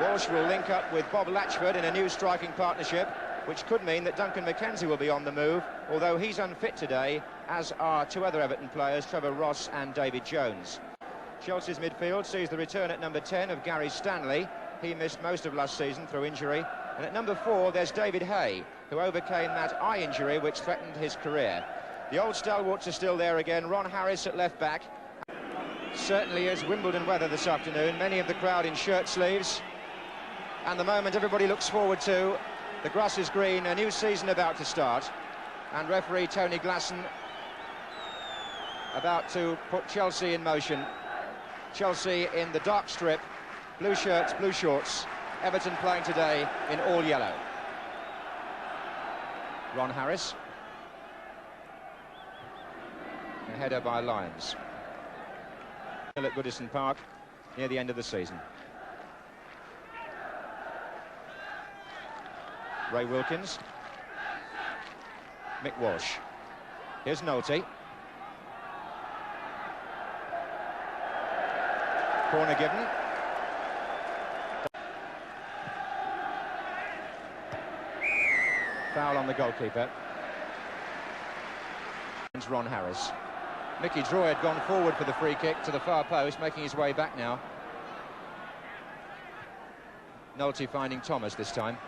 Walsh will link up with Bob Latchford in a new striking partnership, which could mean that Duncan McKenzie will be on the move, although he's unfit today, as are two other Everton players, Trevor Ross and David Jones. Chelsea's midfield sees the return at number 10 of Gary Stanley. He missed most of last season through injury. And at number 4, there's David Hay, who overcame that eye injury which threatened his career. The old stalwarts are still there again. Ron Harris at left-back. Certainly is Wimbledon weather this afternoon. Many of the crowd in shirt sleeves. And the moment everybody looks forward to. The grass is green, a new season about to start. And referee Tony Glasson about to put Chelsea in motion. Chelsea in the dark strip, blue shirts, blue shorts. Everton playing today in all yellow. Ron Harris. A header by Lyons. At Goodison Park near the end of the season. Ray Wilkins. Mick Walsh. Here's Nolte. Corner given. Foul on the goalkeeper. It's Ron Harris. Mickey Droy had gone forward for the free kick to the far post, making his way back now. Nolte finding Thomas this time.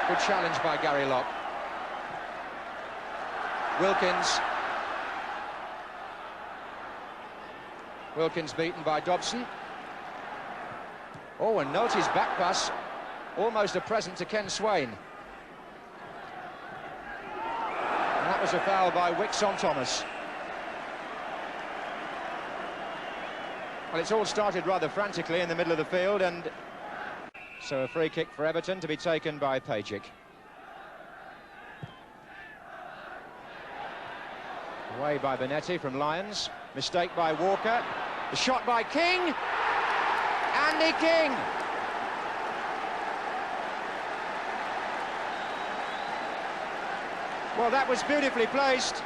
Good challenge by Gary Locke. Wilkins. Wilkins beaten by Dobson. Oh, and Nolte's back pass, almost a present to Ken Swain. And that was a foul by Wicks on Thomas. Well, it's all started rather frantically in the middle of the field, and so a free kick for Everton to be taken by Pajic. Away by Benetti from Lyons. Mistake by Walker. The shot by King. Andy King. Well, that was beautifully placed.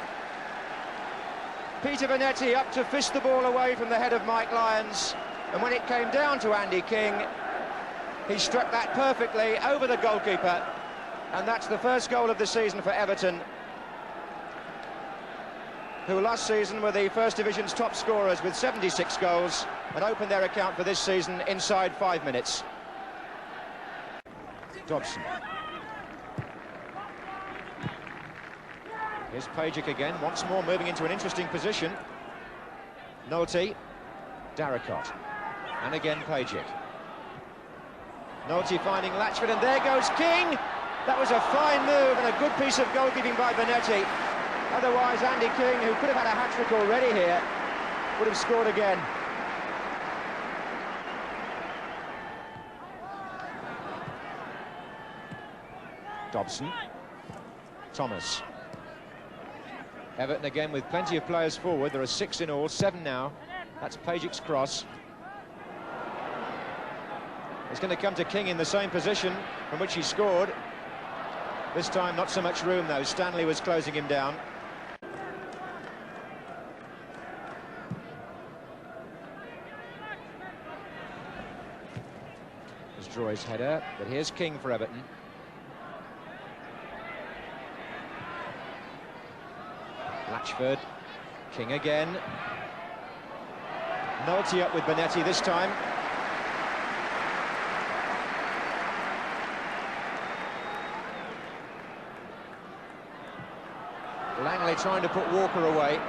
Peter Benetti up to fist the ball away from the head of Mike Lyons. And when it came down to Andy King, he struck that perfectly over the goalkeeper. And that's the first goal of the season for Everton, who last season were the First Division's top scorers with 76 goals and opened their account for this season inside 5 minutes. Dobson. Here's Pajic again, once more moving into an interesting position. Nolte, Darricott, and again Pajic. Nolte finding Latchford, and there goes King! That was a fine move and a good piece of goalkeeping by Benetti. Otherwise, Andy King, who could have had a hat-trick already here, would have scored again. Dobson. Thomas. Everton again with plenty of players forward. There are 6 in all, 7 now. That's Pajic's cross. It's going to come to King in the same position from which he scored. This time not so much room though. Stanley was closing him down. There's Droy's header, but here's King for Everton. Latchford, King again. Nolte up with Benetti this time. Langley trying to put Walker away.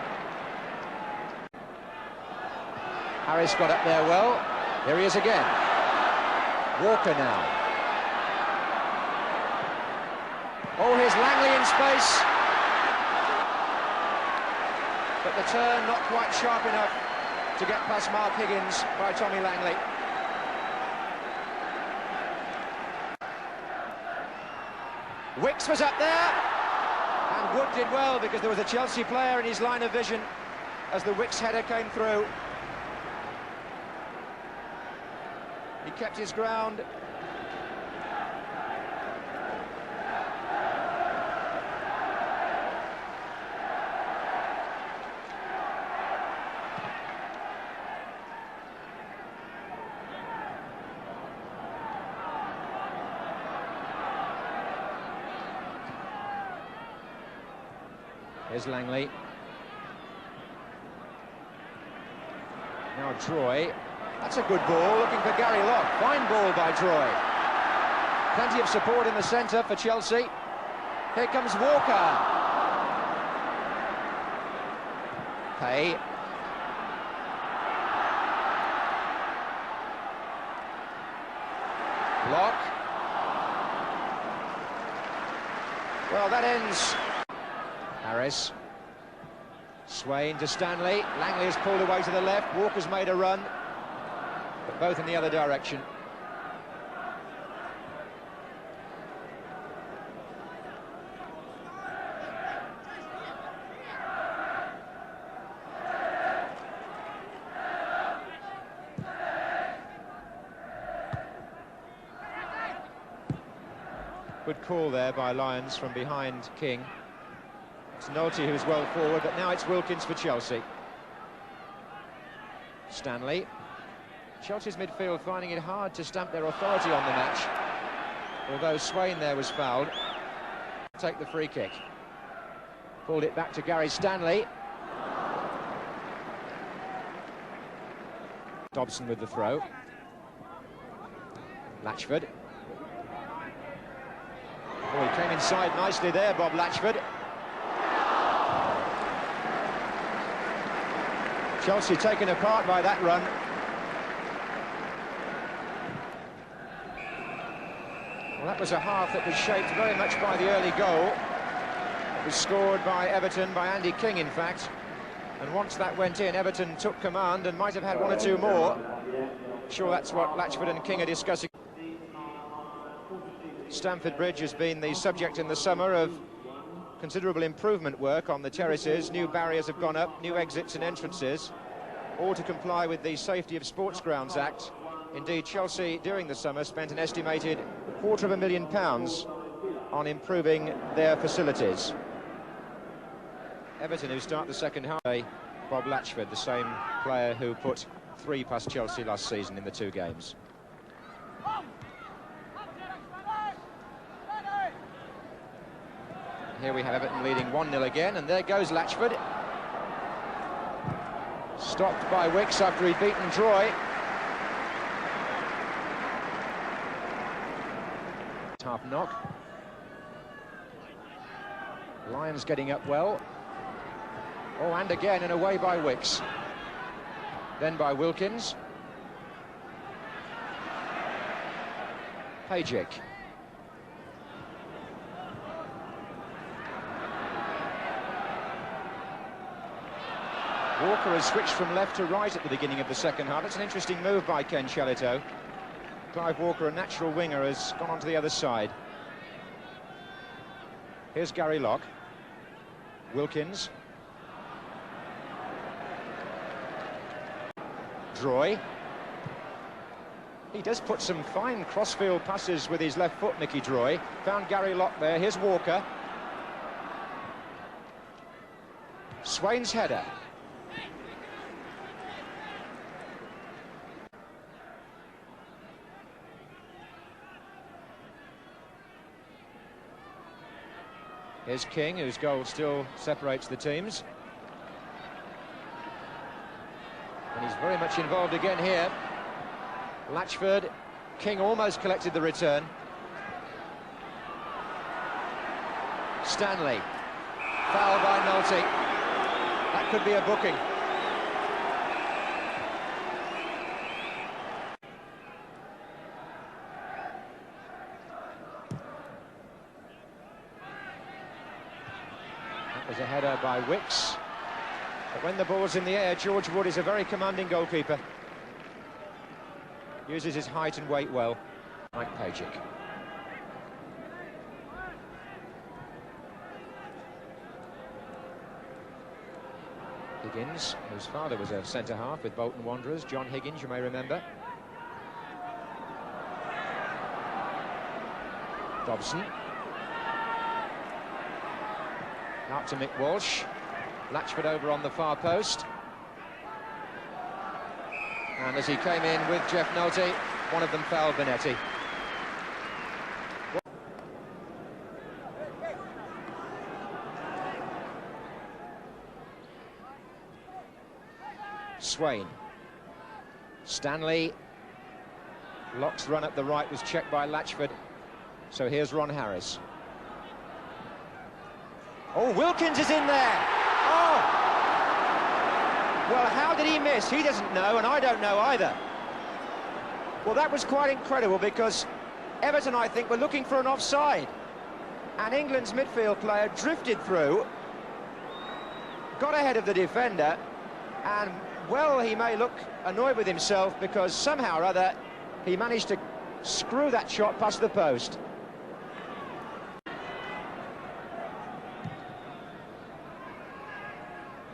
Harris got up there well. Here he is again. Walker now. Oh, here's Langley in space. But the turn not quite sharp enough to get past Mark Higgins by Tommy Langley. Wicks was up there, and Wood did well because there was a Chelsea player in his line of vision as the Wicks header came through. He kept his ground. Here's Langley. Now Troy. That's a good ball, looking for Gary Locke. Fine ball by Troy. Plenty of support in the centre for Chelsea. Here comes Walker. Hay. Locke. Well, that ends. Harris. Swain to Stanley. Langley has pulled away to the left. Walker's made a run, but both in the other direction. Good call there by Lyons from behind King. It's Nolte who's well forward, but now it's Wilkins for Chelsea. Stanley. Chelsea's midfield finding it hard to stamp their authority on the match, although Swain there was fouled. Take the free kick. Pulled it back to Gary Stanley. Dobson with the throw. Latchford. Oh, he came inside nicely there, Bob Latchford. Chelsea taken apart by that run. Well, that was a half that was shaped very much by the early goal. It was scored by Everton, by Andy King, in fact. And once that went in, Everton took command and might have had one or two more. Sure, that's what Latchford and King are discussing. Stamford Bridge has been the subject in the summer of considerable improvement work on the terraces. New barriers have gone up, new exits and entrances, all to comply with the Safety of Sports Grounds Act. Indeed, Chelsea, during the summer, spent an estimated £250,000 on improving their facilities. Everton, who start the second half, Bob Latchford, the same player who put 3 past Chelsea last season in the 2 games. Here we have Everton leading 1-0 again, and there goes Latchford. Stopped by Wicks after he'd beaten Troy. Half knock. Lyons getting up well. Oh, and again and away by Wicks. Then by Wilkins. Pajic. Walker has switched from left to right at the beginning of the second half. It's an interesting move by Ken Shelito. Clive Walker, a natural winger, has gone on to the other side. Here's Gary Locke. Wilkins. Droy. He does put some fine crossfield passes with his left foot, Mickey Droy. Found Gary Locke there. Here's Walker. Swain's header. Here's King, whose goal still separates the teams. And he's very much involved again here. Latchford. King almost collected the return. Stanley. Foul by Nolte. That could be a booking. There's a header by Wicks. But when the ball's in the air, George Wood is a very commanding goalkeeper. Uses his height and weight well. Mike Pajic. Higgins, whose father was a centre-half with Bolton Wanderers. John Higgins, you may remember. Dobson. Out to Mick Walsh. Latchford over on the far post. And as he came in with Jeff Nolte, one of them fouled Benetti. Swain. Stanley. Locke's run up the right was checked by Latchford. So here's Ron Harris. Oh, Wilkins is in there! Oh! Well, how did he miss? He doesn't know, and I don't know either. Well, that was quite incredible, because Everton, I think, were looking for an offside. And England's midfield player drifted through, got ahead of the defender, and, well, he may look annoyed with himself, because somehow or other he managed to screw that shot past the post.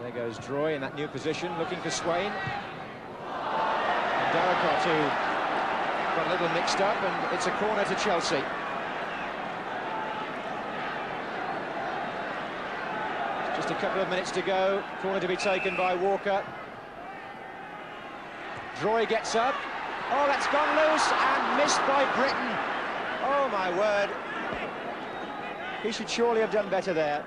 There goes Droy in that new position, looking for Swain. And Darracott, who got a little mixed up, and it's a corner to Chelsea. Just a couple of minutes to go. Corner to be taken by Walker. Droy gets up. Oh, that's gone loose and missed by Britton. Oh, my word. He should surely have done better there.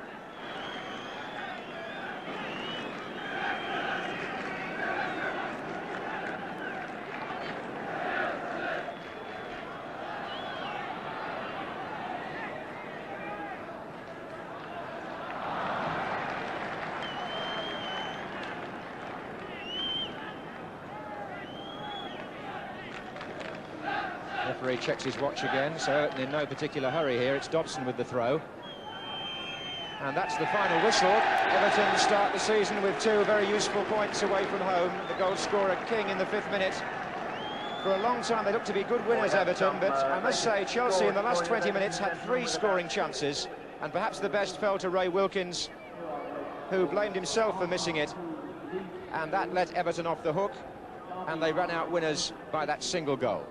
Referee checks his watch again, so Everton in no particular hurry here. It's Dobson with the throw. And that's the final whistle. Everton start the season with 2 very useful points away from home. The goal scorer King in the 5th minute. For a long time they looked to be good winners, Everton, but I must say Chelsea in the last 20 minutes had 3 scoring chances, and perhaps the best fell to Ray Wilkins, who blamed himself for missing it. And that let Everton off the hook, and they ran out winners by that single goal.